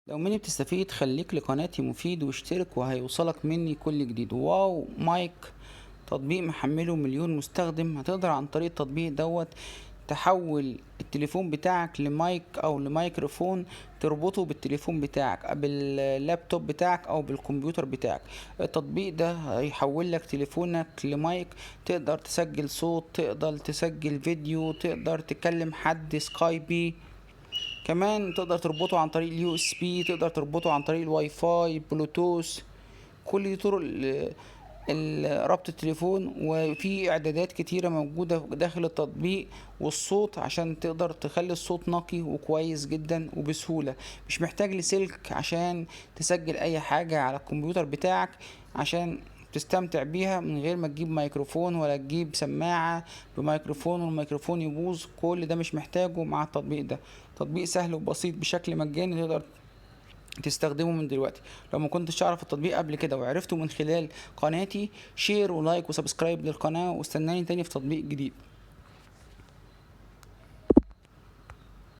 لو مني بتستفيد خليك لقناتي مفيد واشترك وهيوصلك مني كل جديد. واو مايك تطبيق محمله مليون مستخدم. هتقدر عن طريق التطبيق دوت تحول التليفون بتاعك لمايك او لميكروفون، تربطه بالتليفون بتاعك باللابتوب بتاعك او بالكمبيوتر بتاعك. التطبيق ده هيحول لك تليفونك لمايك، تقدر تسجل صوت، تقدر تسجل فيديو، تقدر تكلم حد سكايبي. كمان تقدر تربطه عن طريق اليو اس بي، تقدر تربطه عن طريق الواي فاي، بلوتوث. كل دي طرق ربط التليفون، وفي اعدادات كتيرة موجودة داخل التطبيق. والصوت عشان تقدر تخلي الصوت نقي وكويس جدا وبسهولة. مش محتاج لسلك عشان تسجل اي حاجة على الكمبيوتر بتاعك عشان تستمتع بيها من غير ما تجيب ميكروفون ولا تجيب سماعة بميكروفون والميكروفون يبوظ. كل ده مش محتاجه مع التطبيق ده. تطبيق سهل وبسيط بشكل مجاني، تقدر تستخدمه من دلوقتي. لو ما كنتش تعرف التطبيق قبل كده وعرفته من خلال قناتي، شير ولايك وسبسكرايب للقناة، واستناني تاني في تطبيق جديد.